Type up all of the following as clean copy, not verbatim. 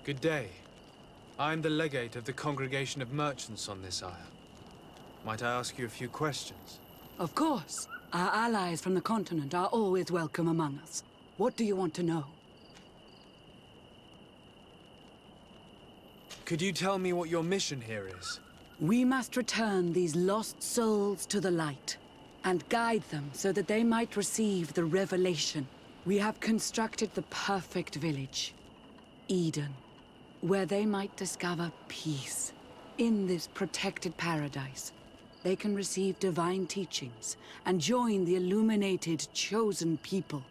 Good day. I am the legate of the congregation of merchants on this isle. Might I ask you a few questions? Of course. Our allies from the continent are always welcome among us. What do you want to know? Could you tell me what your mission here is? We must return these lost souls to the light, and guide them so that they might receive the revelation. We have constructed the perfect village, Eden, where they might discover peace. In this protected paradise, they can receive divine teachings and join the illuminated, chosen people.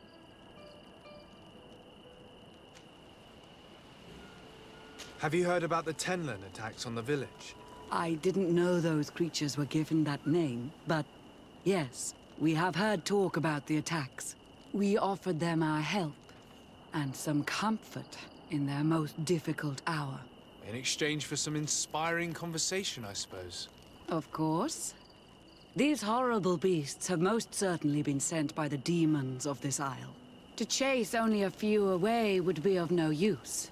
Have you heard about the Tenlin attacks on the village? I didn't know those creatures were given that name, but yes, we have heard talk about the attacks. We offered them our help and some comfort in their most difficult hour. In exchange for some inspiring conversation, I suppose. Of course. These horrible beasts have most certainly been sent by the demons of this isle. To chase only a few away would be of no use.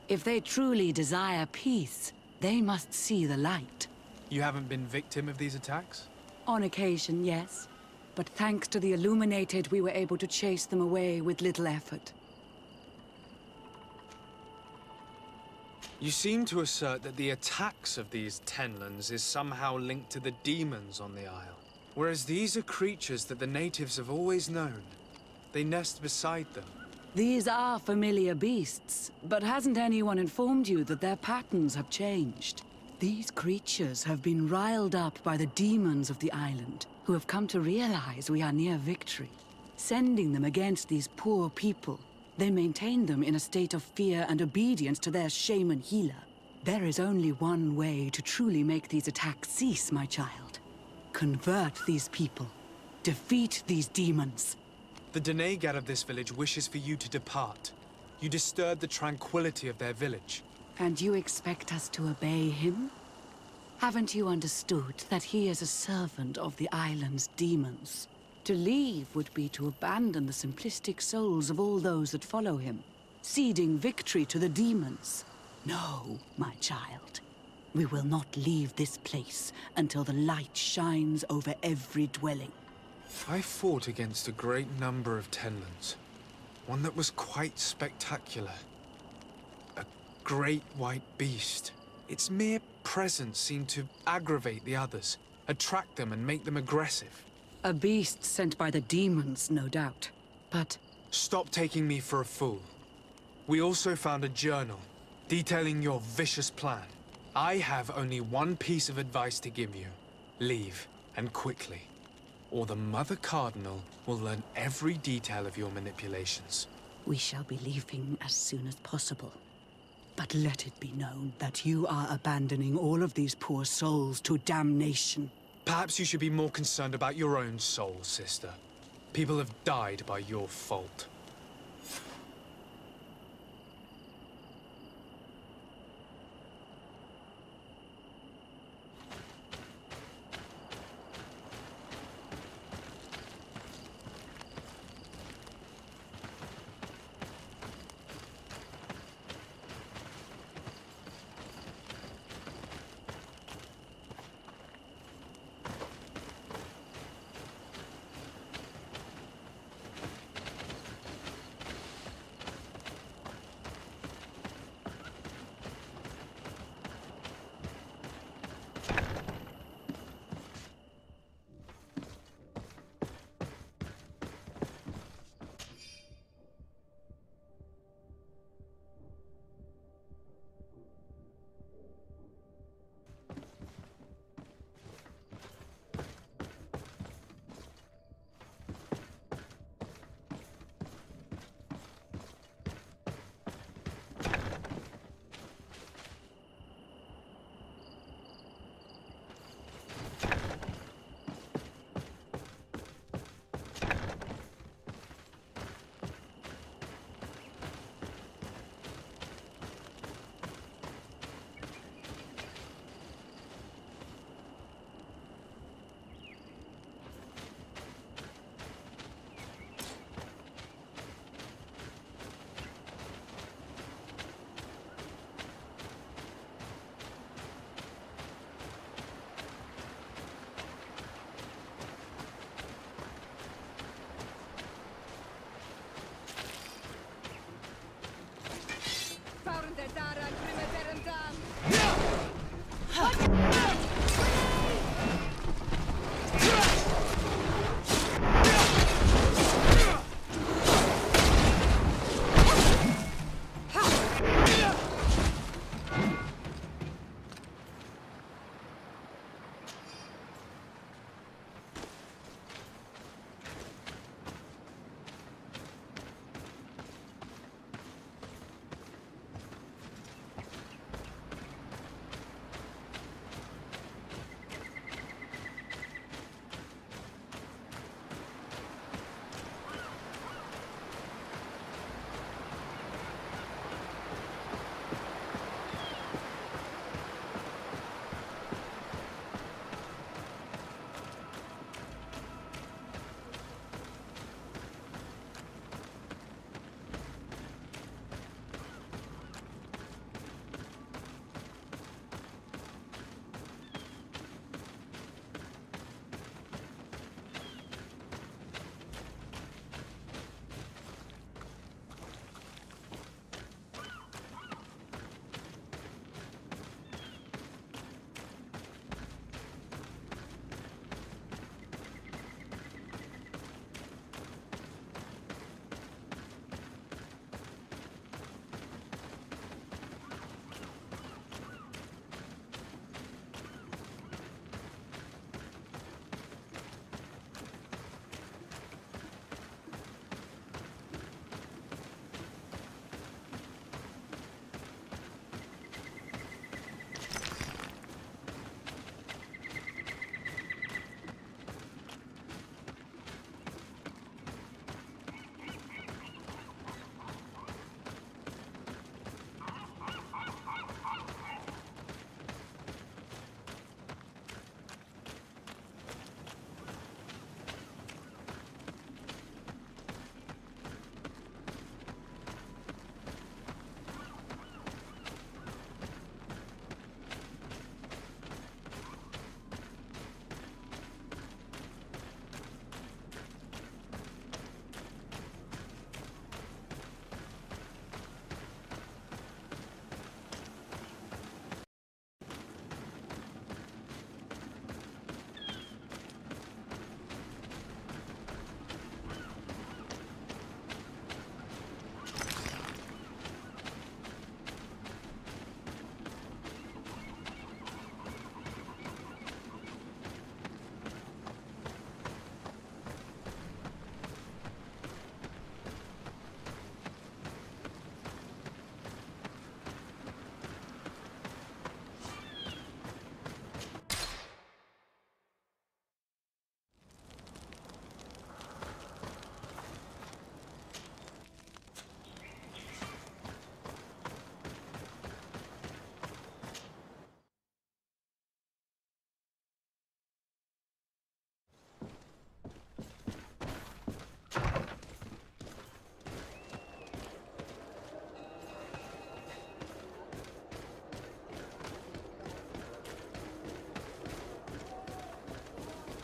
If they truly desire peace, they must see the light. You haven't been victim of these attacks? On occasion, yes. But thanks to the Illuminated, we were able to chase them away with little effort. You seem to assert that the attacks of these Tenlins is somehow linked to the demons on the isle. Whereas these are creatures that the natives have always known. They nest beside them. These are familiar beasts, but hasn't anyone informed you that their patterns have changed? These creatures have been riled up by the demons of the island, who have come to realize we are near victory. Sending them against these poor people, they maintain them in a state of fear and obedience to their shaman healer. There is only one way to truly make these attacks cease, my child. Convert these people. Defeat these demons. The Denegad of this village wishes for you to depart. You disturb the tranquility of their village. And you expect us to obey him? Haven't you understood that he is a servant of the island's demons? To leave would be to abandon the simplistic souls of all those that follow him, ceding victory to the demons. No, my child. We will not leave this place until the light shines over every dwelling. I fought against a great number of Tenlins. One that was quite spectacular. A great white beast. Its mere presence seemed to aggravate the others, attract them and make them aggressive. A beast sent by the demons, no doubt. But... Stop taking me for a fool. We also found a journal detailing your vicious plan. I have only one piece of advice to give you. Leave, and quickly. Or the Mother Cardinal will learn every detail of your manipulations. We shall be leaving as soon as possible. But let it be known that you are abandoning all of these poor souls to damnation. Perhaps you should be more concerned about your own soul, sister. People have died by your fault.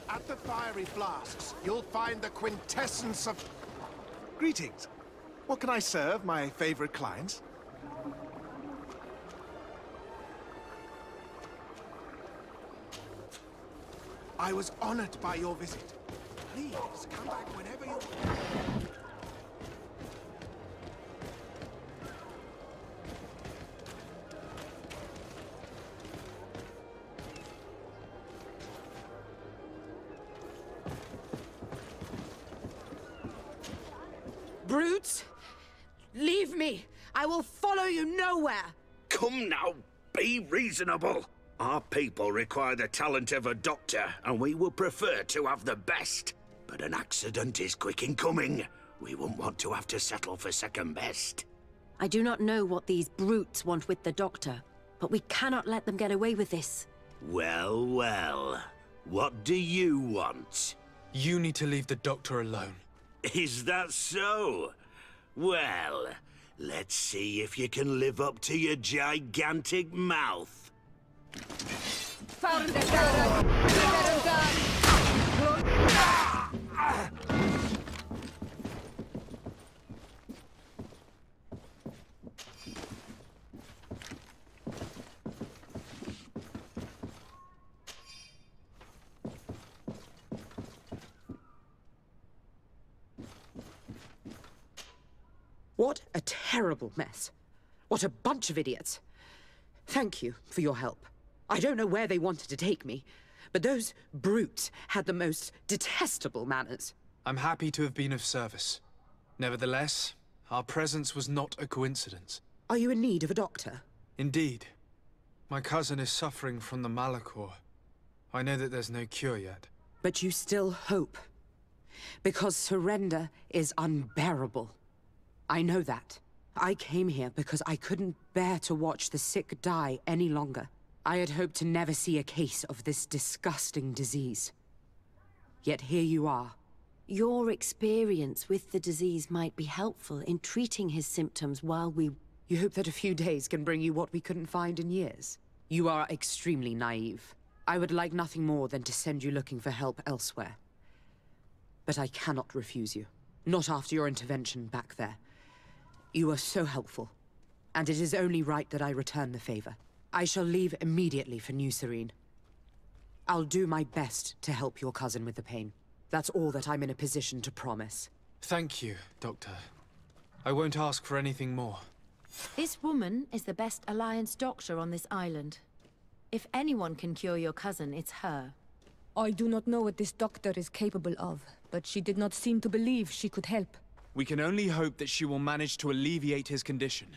At the fiery flasks, you'll find the quintessence of... Greetings. What can I serve my favorite clients? I was honored by your visit. Please, come back whenever you want. Brutes! Leave me! I will follow you nowhere! Come now, be reasonable. Our people require the talent of a doctor, and we would prefer to have the best. But an accident is quick in coming. We wouldn't want to have to settle for second best. I do not know what these brutes want with the doctor, but we cannot let them get away with this. Well, well. What do you want? You need to leave the doctor alone. Is that so? Well, let's see if you can live up to your gigantic mouth. Found the gun! terrible mess. What a bunch of idiots. Thank you for your help. I don't know where they wanted to take me, but those brutes had the most detestable manners. I'm happy to have been of service. Nevertheless, our presence was not a coincidence. Are you in need of a doctor? Indeed. My cousin is suffering from the Malachor. I know that there's no cure yet. But you still hope. Because surrender is unbearable. I know that. I came here because I couldn't bear to watch the sick die any longer. I had hoped to never see a case of this disgusting disease. Yet here you are. Your experience with the disease might be helpful in treating his symptoms while we... You hope that a few days can bring you what we couldn't find in years? You are extremely naive. I would like nothing more than to send you looking for help elsewhere. But I cannot refuse you. Not after your intervention back there. You were so helpful. And it is only right that I return the favor. I shall leave immediately for New Serene. I'll do my best to help your cousin with the pain. That's all that I'm in a position to promise. Thank you, Doctor. I won't ask for anything more. This woman is the best Alliance doctor on this island. If anyone can cure your cousin, it's her. I do not know what this doctor is capable of, but she did not seem to believe she could help. We can only hope that she will manage to alleviate his condition.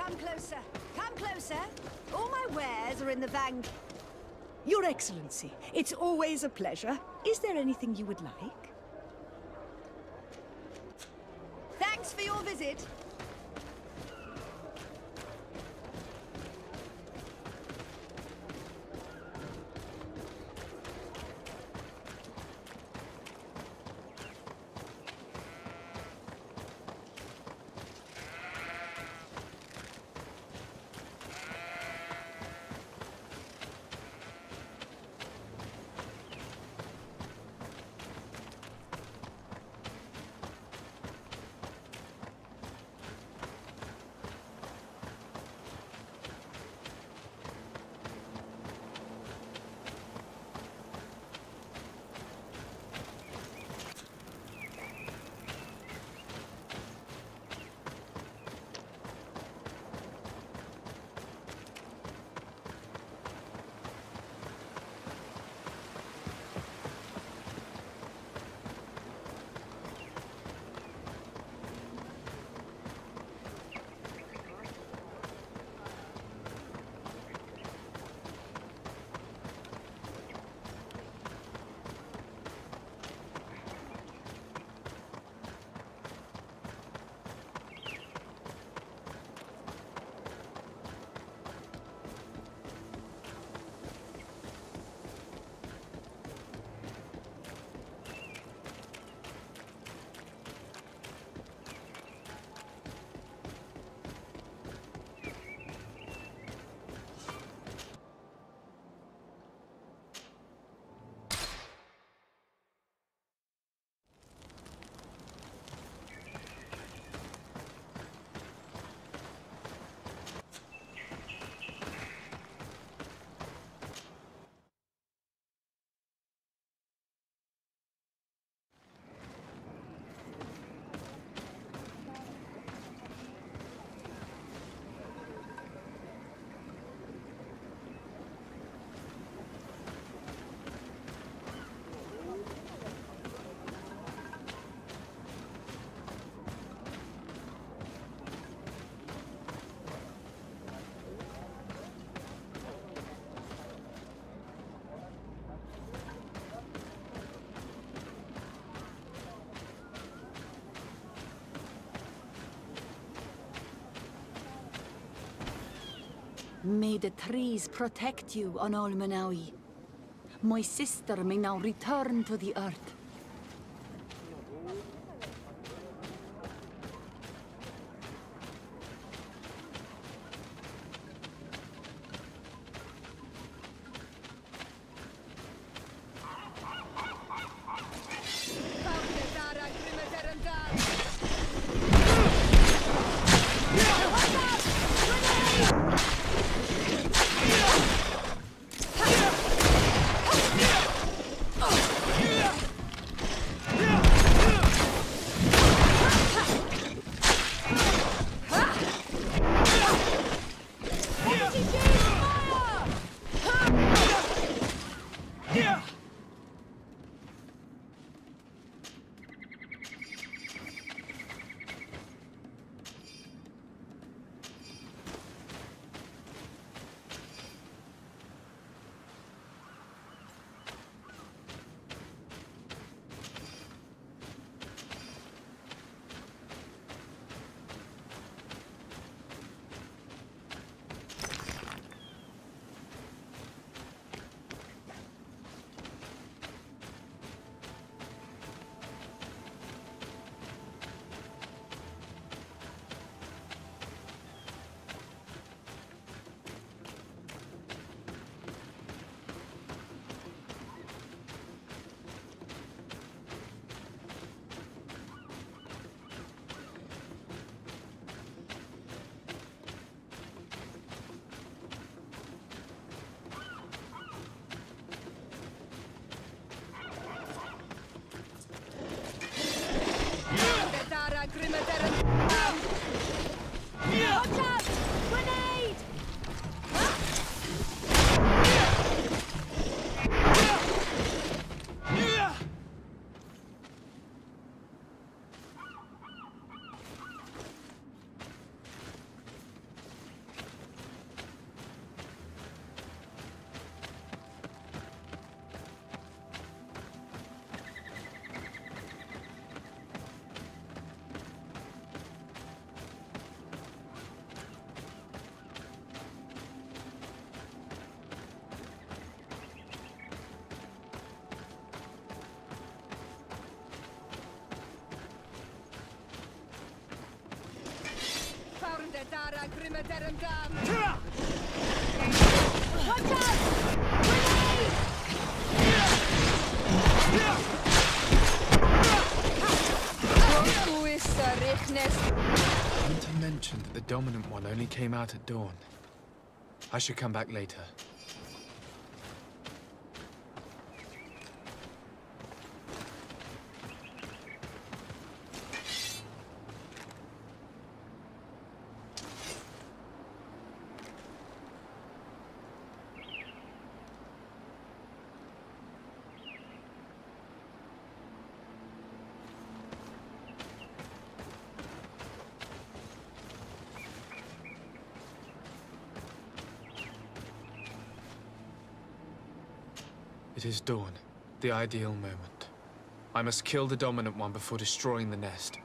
Come closer. Come closer. All my wares are in the van. Your Excellency, it's always a pleasure. Is there anything you would like? Thanks for your visit. May the trees protect you on Olmanawi. My sister may now return to the earth. Hunter mentioned that the dominant one only came out at dawn. I should come back later. It is dawn, the ideal moment. I must kill the dominant one before destroying the nest.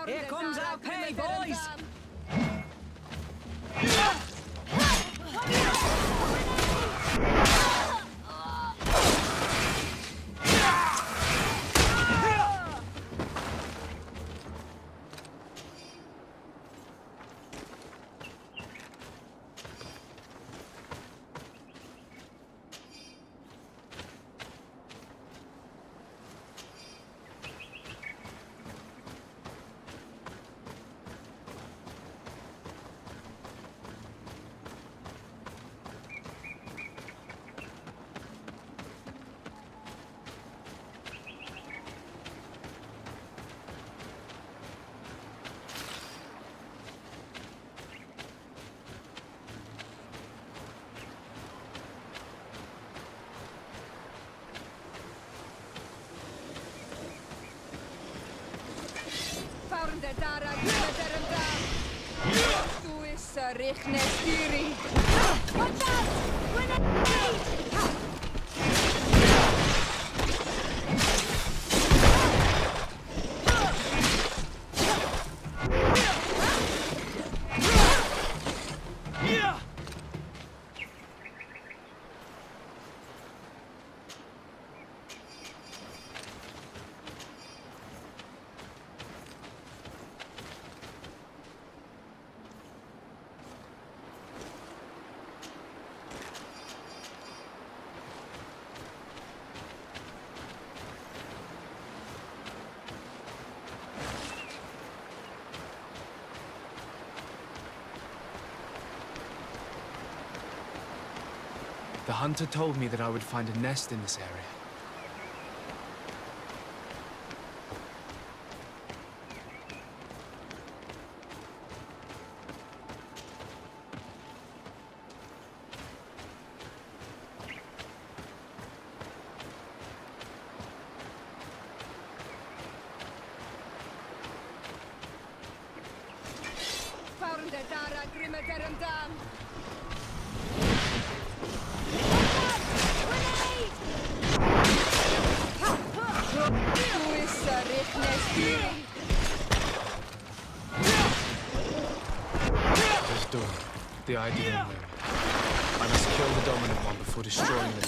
Here comes our pay, boys! The hunter told me that I would find a nest in this area. The ideal moment. I must kill the dominant one before destroying the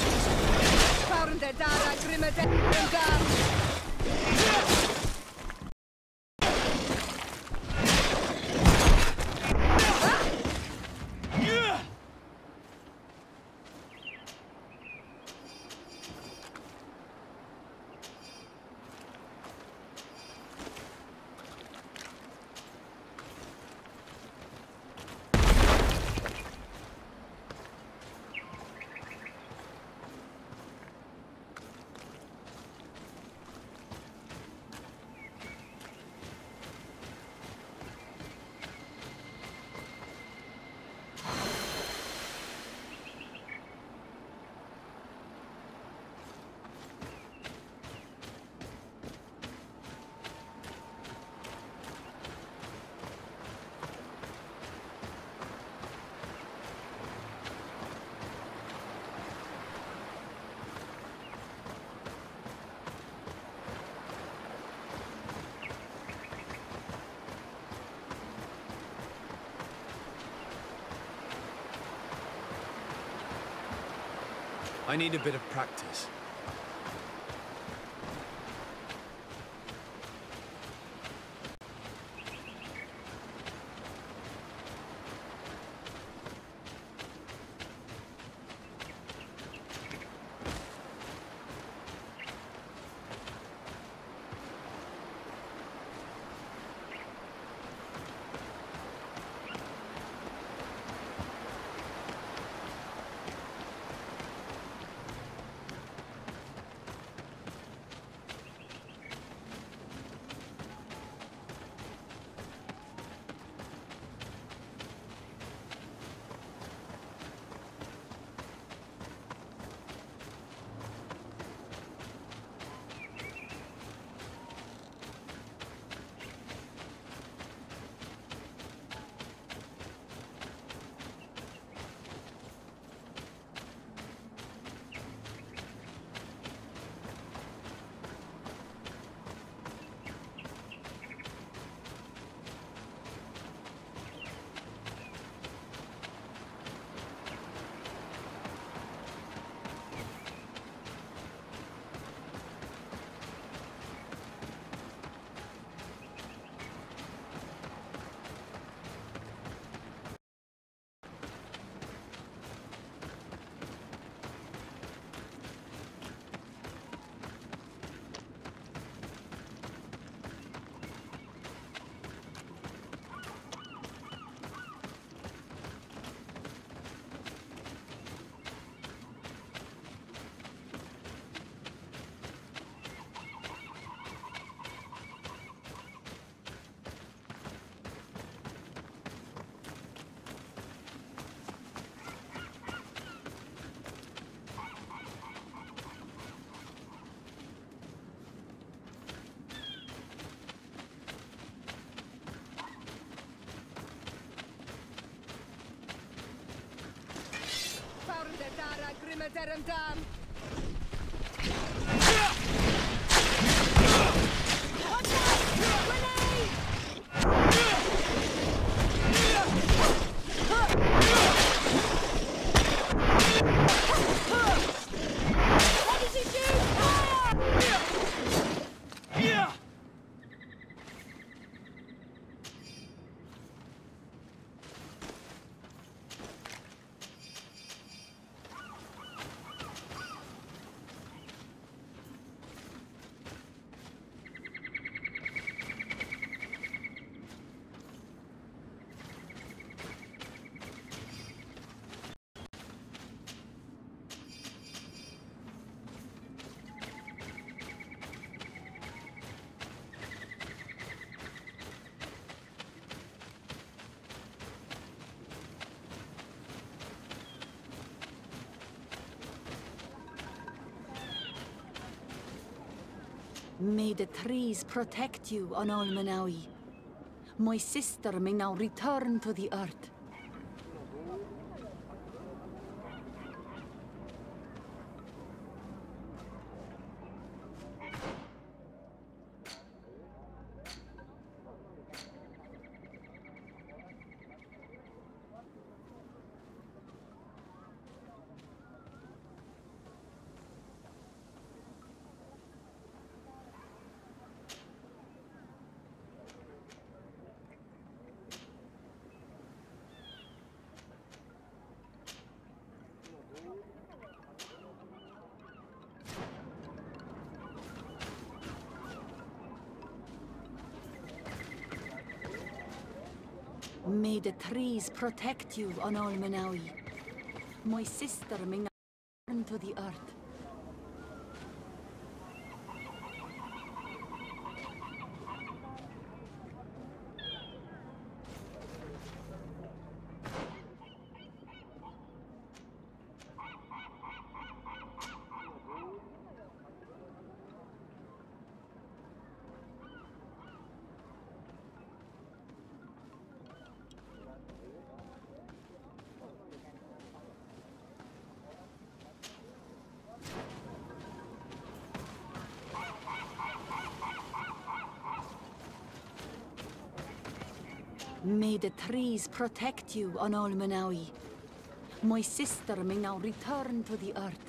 I need a bit of practice. May the trees protect you on Olmenawi. My sister may now return to the earth. May the trees protect you on Olmenawi. My sister may now return to the earth. May the trees protect you on Olmenawi. My sister may now return to the earth.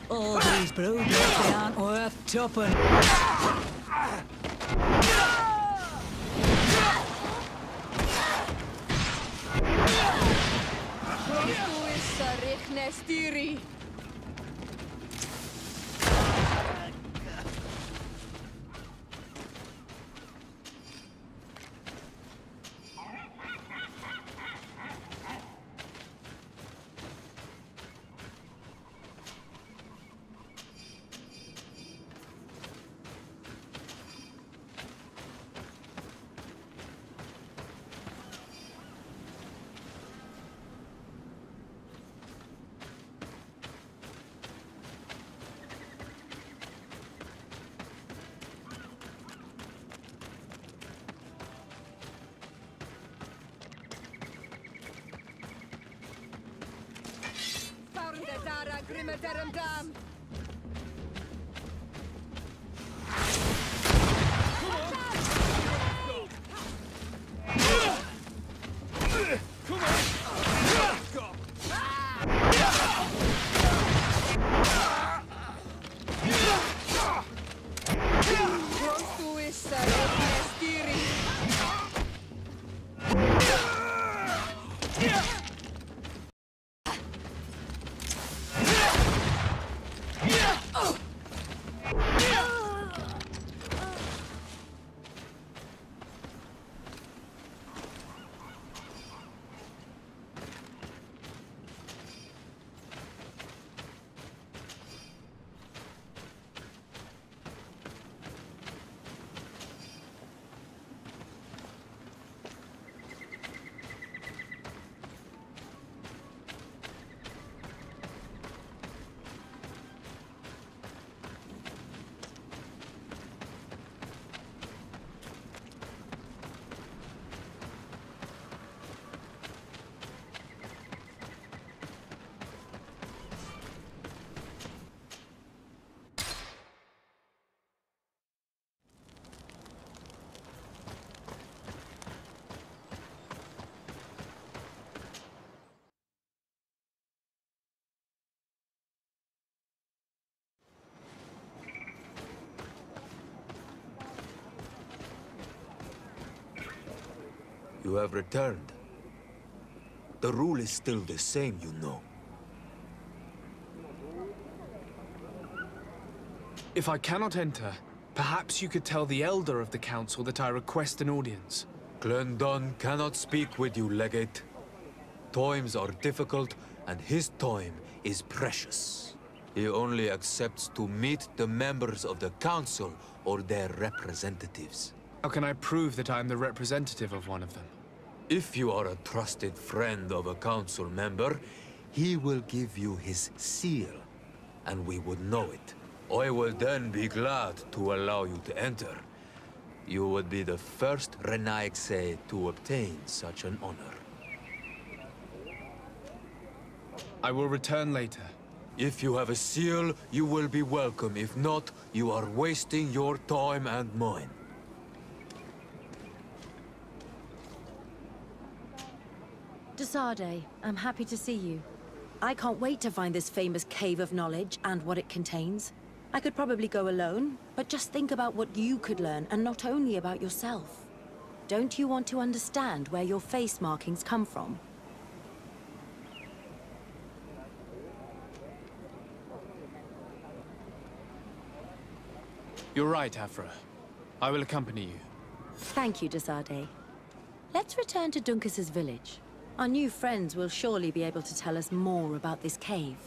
All these brooders, they aren't worth chopping. Come on! You have returned. The rule is still the same, you know. If I cannot enter, perhaps you could tell the Elder of the Council that I request an audience. Glendon cannot speak with you, Legate. Times are difficult, and his time is precious. He only accepts to meet the members of the Council or their representatives. How can I prove that I am the representative of one of them? If you are a trusted friend of a Council member, he will give you his seal, and we would know it. I will then be glad to allow you to enter. You would be the first Renaigse to obtain such an honor. I will return later. If you have a seal, you will be welcome. If not, you are wasting your time and mine. Du Savoir, I'm happy to see you. I can't wait to find this famous cave of knowledge and what it contains. I could probably go alone, but just think about what you could learn, and not only about yourself. Don't you want to understand where your face markings come from? You're right, Afra. I will accompany you. Thank you, Du Savoir. Let's return to Duncas's village. Our new friends will surely be able to tell us more about this cave.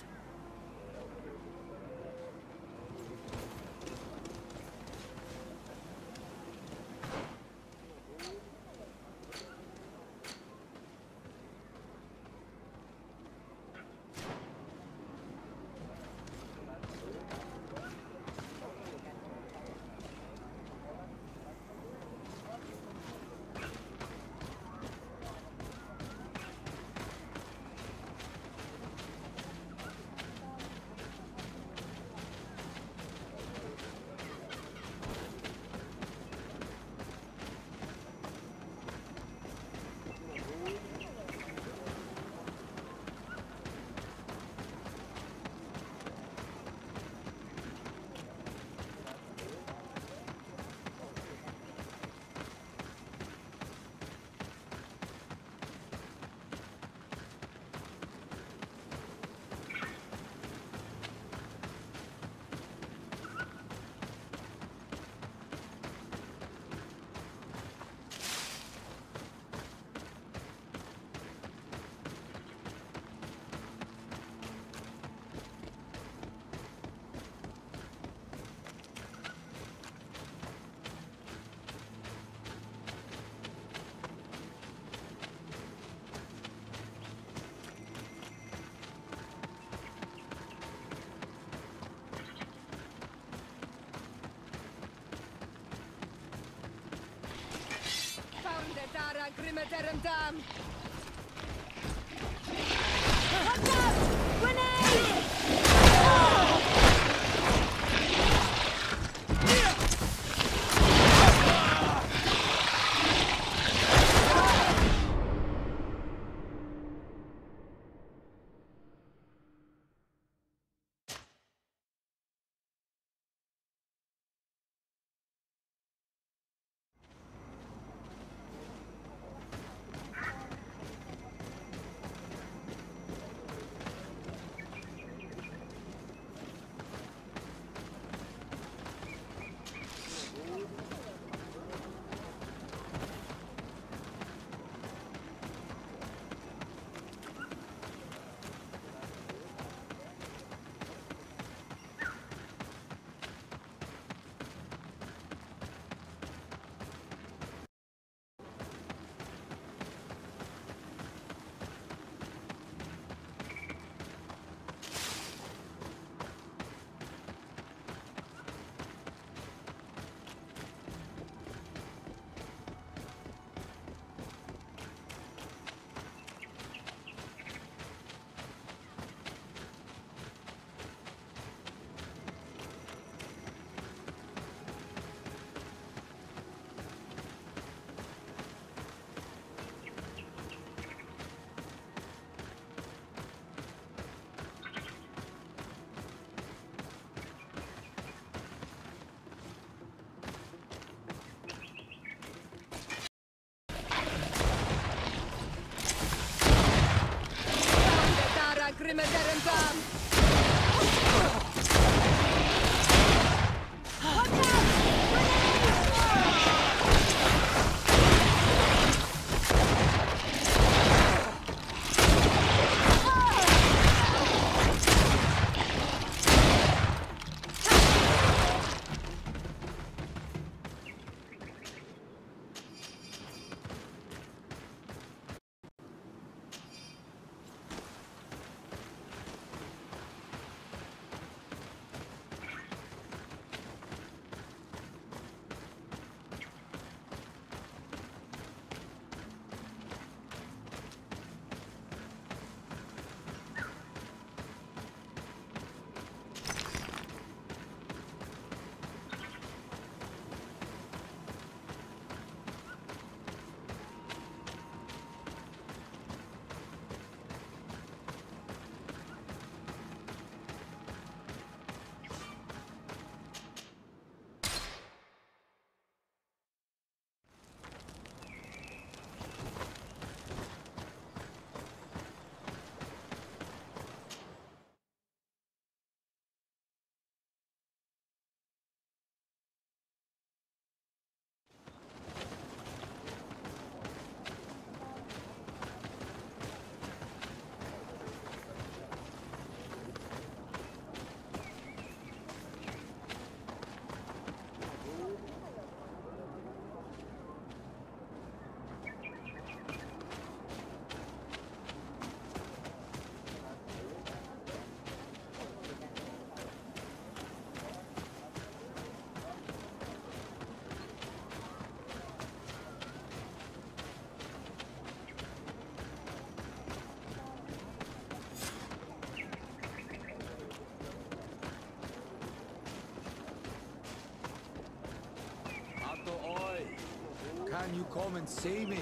can you come and see me?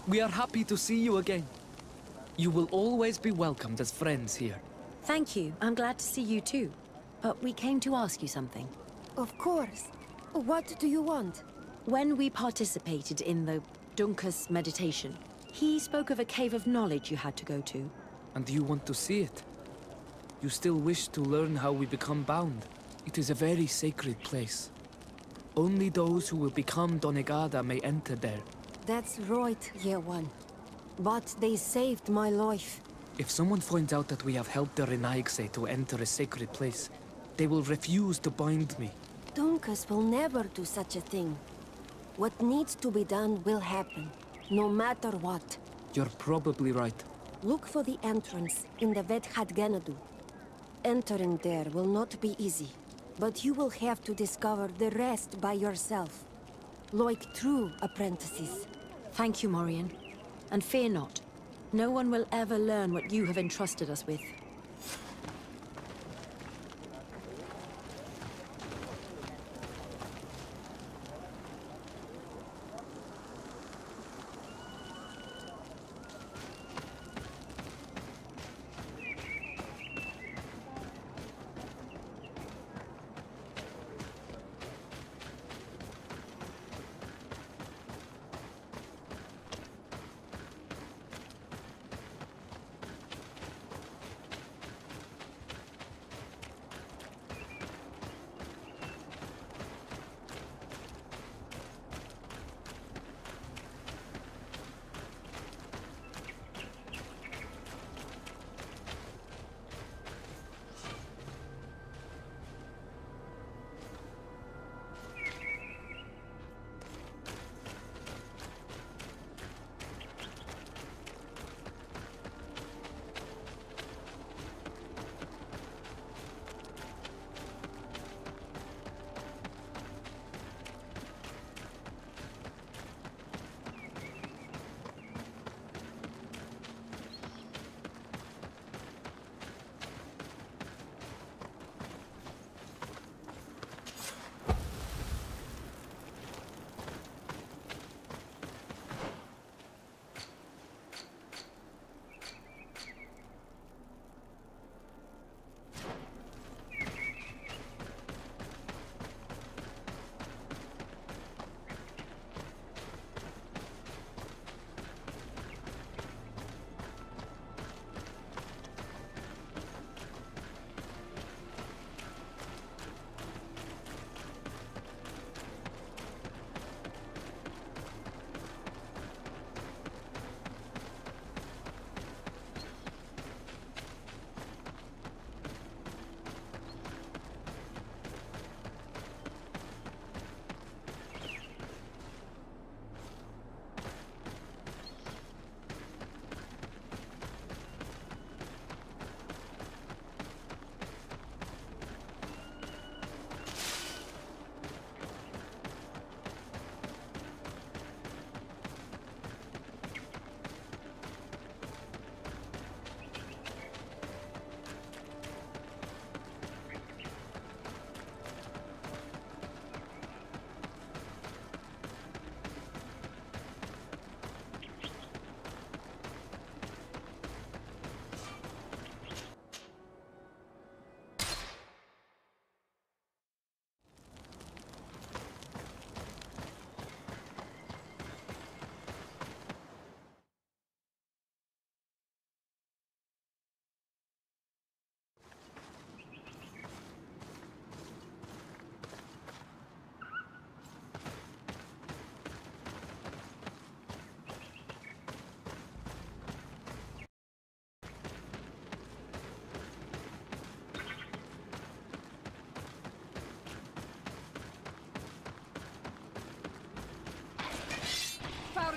We are happy to see you again. You will always be welcomed as friends here. Thank you. I'm glad to see you too. But we came to ask you something. Of course. What do you want? When we participated in the Dunkus meditation, he spoke of a cave of knowledge you had to go to. And you want to see it? You still wish to learn how we become bound? It is a very sacred place. Only those who will become Donegada may enter there. That's right, Year One. But they saved my life. If someone finds out that we have helped the Renaigse to enter a sacred place, they will refuse to bind me. Dunkus will never do such a thing. What needs to be done will happen, no matter what. You're probably right. Look for the entrance in the Vedhat Ganadu. Entering there will not be easy, but you will have to discover the rest by yourself. Like true apprentices. Thank you, Morian. And fear not. No one will ever learn what you have entrusted us with.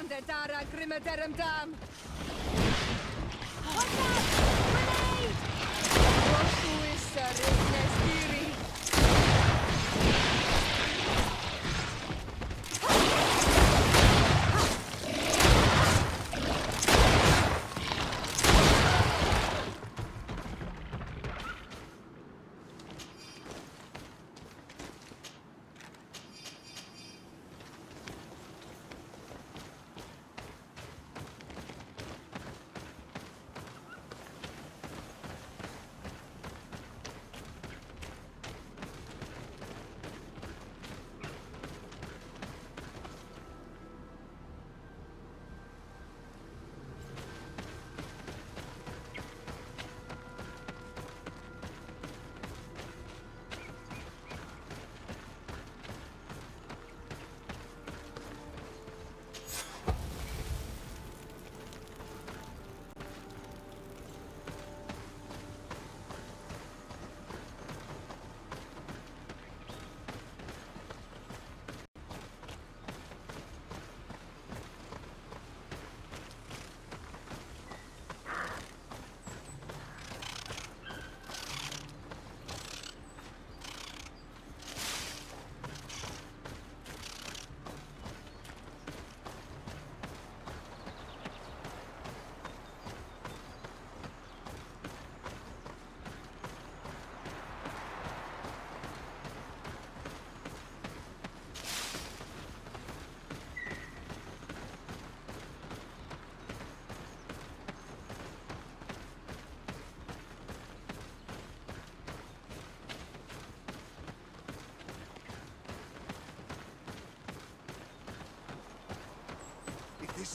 Der Dara grimme derem dam.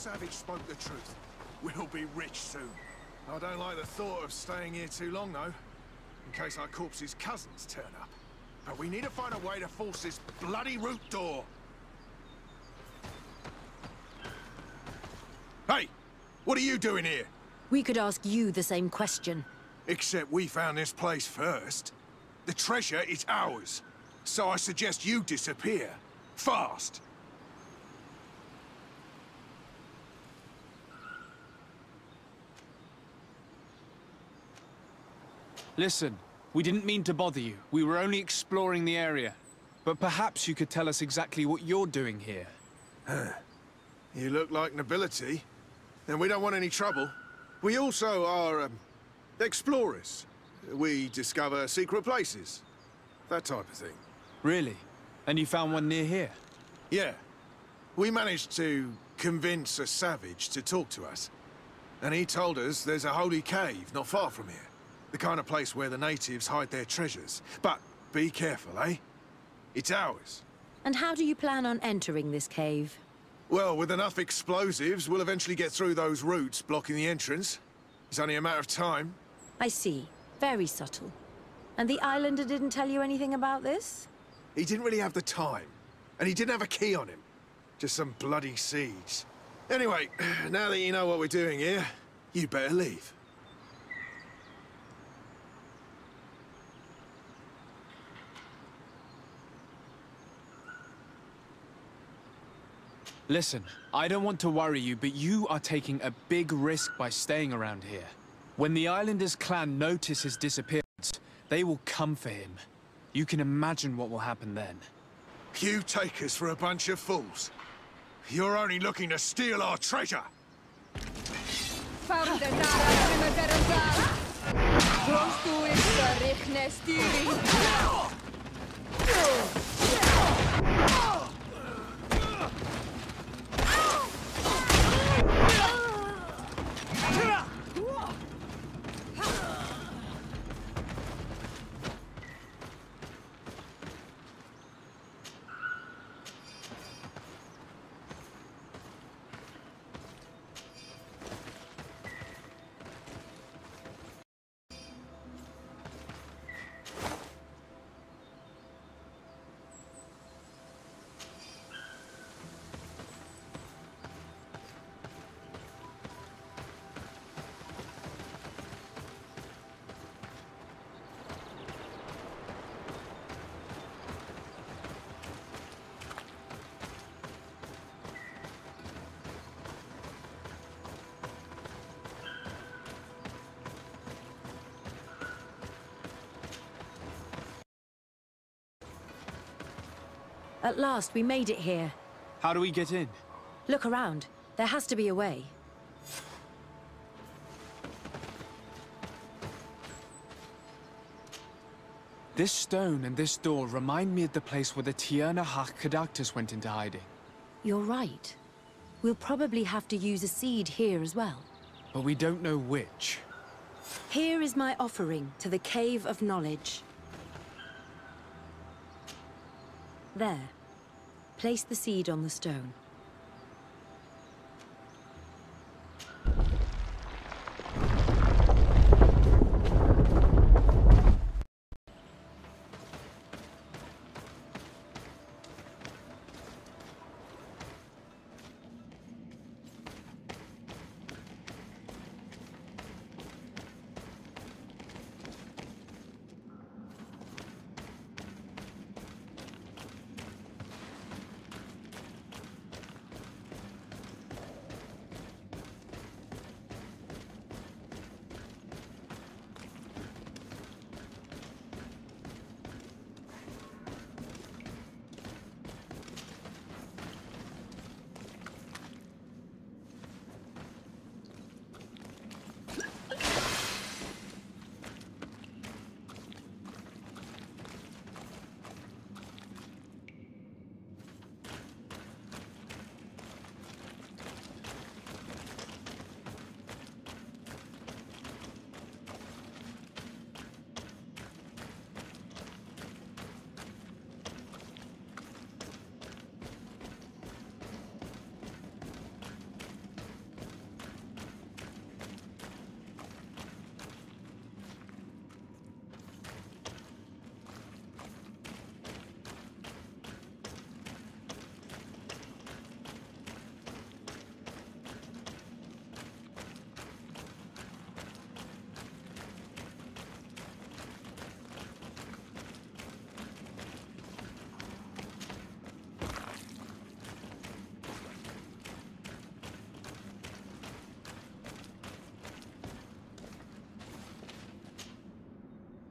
savage spoke the truth. We'll be rich soon. I don't like the thought of staying here too long, though. In case our corpse's cousins turn up. But we need to find a way to force this bloody root door. Hey! What are you doing here? We could ask you the same question. Except we found this place first. The treasure is ours. So I suggest you disappear. Fast! Listen, we didn't mean to bother you. We were only exploring the area. But perhaps you could tell us exactly what you're doing here. You look like nobility. And we don't want any trouble. We also are, explorers. We discover secret places. That type of thing. Really? And you found one near here? Yeah. We managed to convince a savage to talk to us. And he told us there's a holy cave not far from here. The kind of place where the natives hide their treasures. But be careful, eh? It's ours. And how do you plan on entering this cave? Well, with enough explosives, we'll eventually get through those roots blocking the entrance. It's only a matter of time. I see. Very subtle. And the islander didn't tell you anything about this? He didn't really have the time. And he didn't have a key on him. Just some bloody seeds. Anyway, now that you know what we're doing here, you better leave. Listen, I don't want to worry you, but you are taking a big risk by staying around here. When the Islanders' clan notice his disappearance, they will come for him. You can imagine what will happen then. You take us for a bunch of fools. You're only looking to steal our treasure. At last, we made it here. How do we get in? Look around. There has to be a way. This stone and this door remind me of the place where the Tierna Hach Conductors went into hiding. You're right. We'll probably have to use a seed here as well. But we don't know which. Here is my offering to the Cave of Knowledge. There. Place the seed on the stone.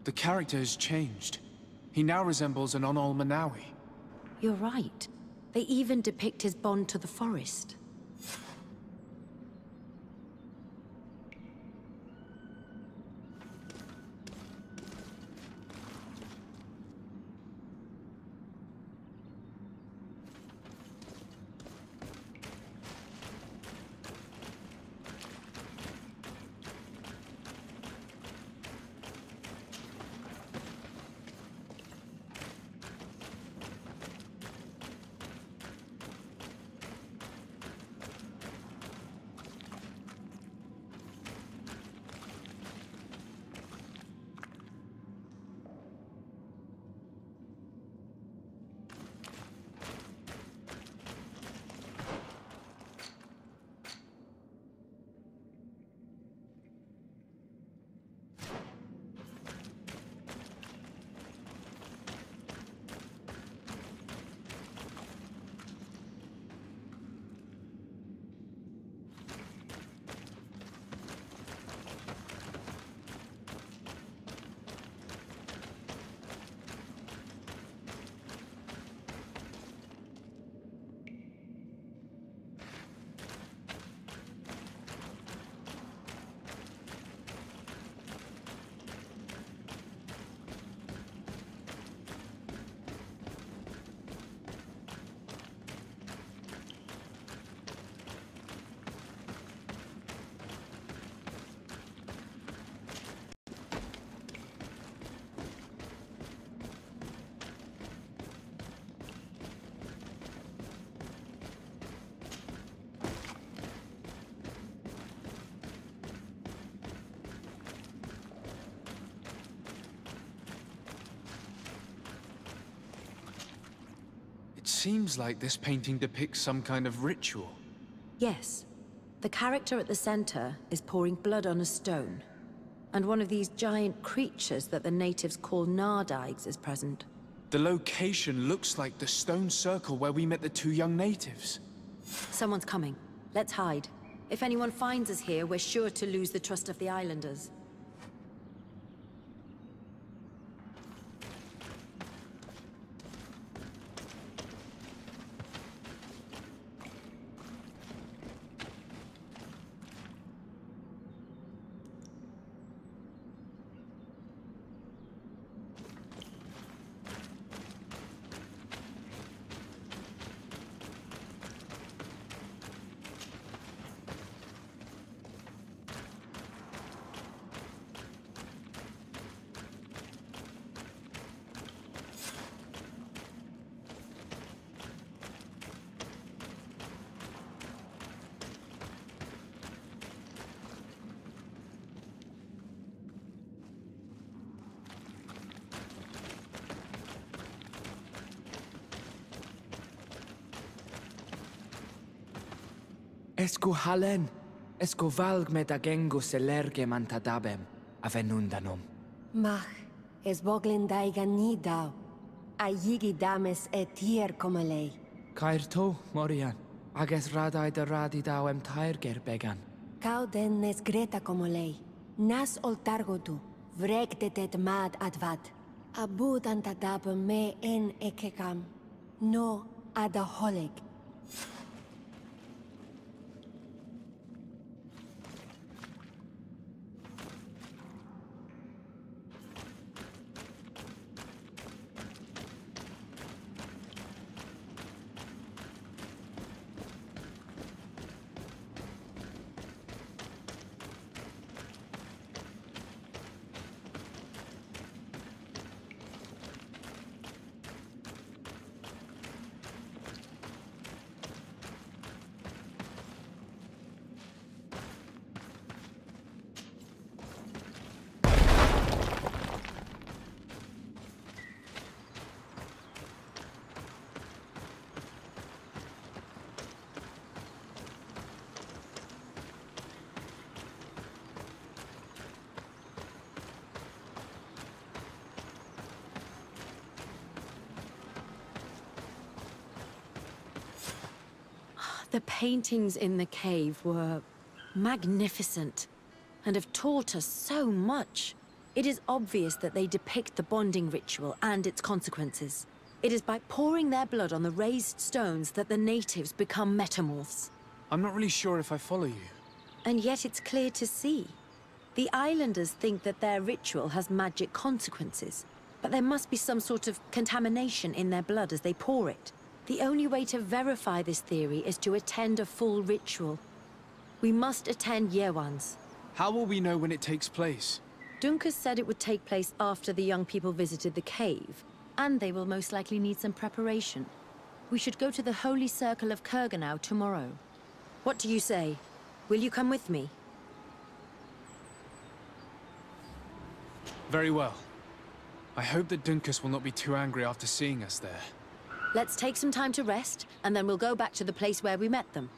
The character has changed. He now resembles an Onol Manawi. You're right. They even depict his bond to the forest. It seems like this painting depicts some kind of ritual. Yes. The character at the center is pouring blood on a stone. And one of these giant creatures that the natives call Nardigs is present. The location looks like the stone circle where we met the two young natives. Someone's coming. Let's hide. If anyone finds us here, we're sure to lose the trust of the islanders. Esco halen, esco valg medagengo selerge mantadabem, avenundanum. Mach, es boglin daiga ni dau. A yigi dames etier como lei. Cair to, Morian, ages radai de radi dauem tairger began. Cau den nes greta como lei. Nas oltargodu, vreg de det mad advad. Abud antadabem me en ekekam. No adaholeg. The paintings in the cave were magnificent and have taught us so much. It is obvious that they depict the bonding ritual and its consequences. It is by pouring their blood on the raised stones that the natives become metamorphs. I'm not really sure if I follow you. And yet it's clear to see. The islanders think that their ritual has magic consequences, but there must be some sort of contamination in their blood as they pour it. The only way to verify this theory is to attend a full ritual. We must attend Yewan's. How will we know when it takes place? Dunkus said it would take place after the young people visited the cave, and they will most likely need some preparation. We should go to the Holy Circle of Kurganau tomorrow. What do you say? Will you come with me? Very well. I hope that Dunkus will not be too angry after seeing us there. Let's take some time to rest, and then we'll go back to the place where we met them.